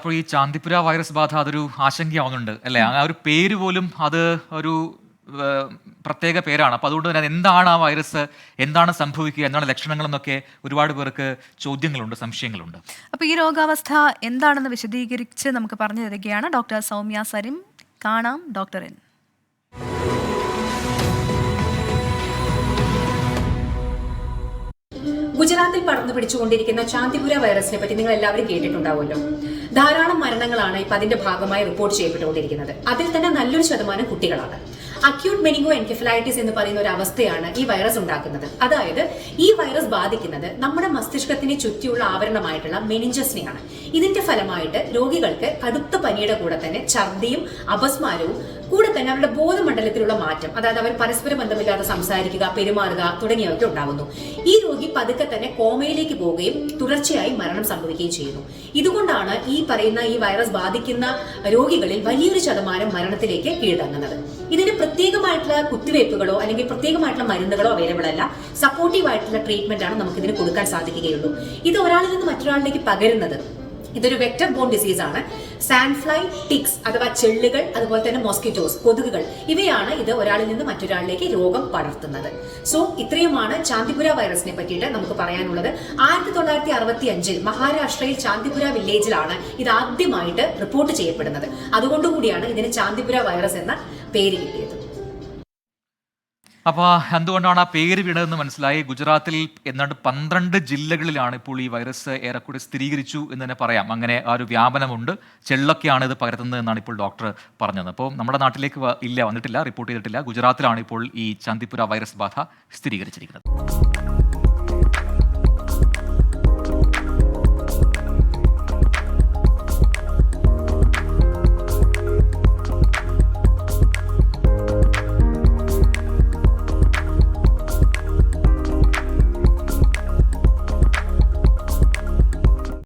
അപ്പോൾ ഈ ചാന്ദിപ്പുര വൈറസ് ബാധ അതൊരു ആശങ്കയാവുന്നുണ്ട് അല്ലേ? ആ ഒരു പേര് പോലും അത് ഒരു പ്രത്യേക പേരാണ്. അപ്പോൾ അതുകൊണ്ട് തന്നെ എന്താണ് ആ വൈറസ്, എന്താണ് സംഭവിക്കുക, എന്താണ് ലക്ഷണങ്ങളെന്നൊക്കെ ഒരുപാട് പേർക്ക് ചോദ്യങ്ങളുണ്ട്, സംശയങ്ങളുണ്ട്. അപ്പോൾ ഈ രോഗാവസ്ഥ എന്താണെന്ന് വിശദീകരിച്ച് നമുക്ക് പറഞ്ഞു തരികയാണ് ഡോക്ടർ സൗമ്യ സരിം. കാണാം ഡോക്ടറിൻ. ഗുജറാത്തിൽ പടർന്നു പിടിച്ചുകൊണ്ടിരിക്കുന്ന ചാന്ദിപുര വൈറസിനെ പറ്റി നിങ്ങൾ എല്ലാവരും കേട്ടിട്ടുണ്ടാവുമല്ലോ. ധാരാളം മരണങ്ങളാണ് ഇപ്പൊ അതിന്റെ ഭാഗമായി റിപ്പോർട്ട് ചെയ്യപ്പെട്ടുകൊണ്ടിരിക്കുന്നത്. അതിൽ തന്നെ നല്ലൊരു ശതമാനം കുട്ടികളാണ്. അക്യൂട്ട് മെനിങ്കോ എൻകെഫലൈറ്റിസ് എന്ന് പറയുന്ന ഒരു അവസ്ഥയാണ് ഈ വൈറസ് ഉണ്ടാക്കുന്നത്. അതായത് ഈ വൈറസ് ബാധിക്കുന്നത് നമ്മുടെ മസ്തിഷ്കത്തിനെ ചുറ്റിയുള്ള ആവരണമായിട്ടുള്ള മെനിഞ്ചസിനെയാണ്. ഇതിന്റെ ഫലമായിട്ട് രോഗികൾക്ക് കടുത്ത പനിയുടെ കൂടെ തന്നെ ഛർദിയും അപസ്മാരവും കൂടെ തന്നെ അവരുടെ ബോധമണ്ഡലത്തിലുള്ള മാറ്റം, അതായത് അവർ പരസ്പര ബന്ധമില്ലാതെ സംസാരിക്കുക, പെരുമാറുക തുടങ്ങിയവയൊക്കെ ഉണ്ടാകുന്നു. ഈ രോഗി പതുക്കെ തന്നെ കോമയിലേക്ക് പോവുകയും തുടർച്ചയായി മരണം സംഭവിക്കുകയും ചെയ്യുന്നു. ഇതുകൊണ്ടാണ് ഈ പറയുന്ന ഈ വൈറസ് ബാധിക്കുന്ന രോഗികളിൽ വലിയൊരു ശതമാനം മരണത്തിലേക്ക് കീഴടങ്ങുന്നത്. ഇതിന് പ്രത്യേകമായിട്ടുള്ള കുത്തിവയ്പ്പുകളോ അല്ലെങ്കിൽ പ്രത്യേകമായിട്ടുള്ള മരുന്നുകളോ അവൈലബിൾ അല്ല. സപ്പോർട്ടീവ് ആയിട്ടുള്ള ട്രീറ്റ്മെന്റ് ആണ് നമുക്ക് ഇതിന് കൊടുക്കാൻ സാധിക്കുകയുള്ളൂ. ഇത് ഒരാളിൽ നിന്ന് മറ്റൊരാളിലേക്ക് പകരുന്നത് ഇതൊരു വെക്ടർ ബോൺ ഡിസീസ് ആണ്. സാൻഡ്ഫ്ലൈ, ടിക്സ് അഥവാ ചെള്ളുകൾ, അതുപോലെ തന്നെ മോസ്കിറ്റോസ്, കൊതുകുകൾ, ഇവയാണ് ഇത് ഒരാളിൽ നിന്ന് മറ്റൊരാളിലേക്ക് രോഗം പടർത്തുന്നത്. സോ ഇത്രയുമാണ് ചാന്ദിപുര വൈറസിനെ പറ്റിയിട്ട് നമുക്ക് പറയാനുള്ളത്. 1965 മഹാരാഷ്ട്രയിൽ ചാന്ദിപുര വില്ലേജിലാണ് ഇത് ആദ്യമായിട്ട് റിപ്പോർട്ട് ചെയ്യപ്പെടുന്നത്. അതുകൊണ്ടുകൂടിയാണ് ഇതിന് ചാന്ദിപുര വൈറസ് എന്ന പേര് കിട്ടിയത്. അപ്പോൾ എന്തുകൊണ്ടാണ് ആ പേര് വീണതെന്ന് മനസ്സിലായി. ഗുജറാത്തിൽ എന്നാണ്ട് 12 ജില്ലകളിലാണ് ഇപ്പോൾ ഈ വൈറസ് ഏറെക്കുറെ സ്ഥിരീകരിച്ചു എന്ന് തന്നെ പറയാം. അങ്ങനെ ആ ഒരു വ്യാപനമുണ്ട്. ചെള്ളൊക്കെയാണ് ഇത് പകർത്തുന്നത് എന്നാണ് ഇപ്പോൾ ഡോക്ടർ പറഞ്ഞത്. അപ്പോൾ നമ്മുടെ നാട്ടിലേക്ക് വന്നിട്ടില്ല, റിപ്പോർട്ട് ചെയ്തിട്ടില്ല. ഗുജറാത്തിലാണ് ഇപ്പോൾ ഈ ചാന്ദിപ്പുര വൈറസ് ബാധ സ്ഥിരീകരിച്ചിരിക്കുന്നത്.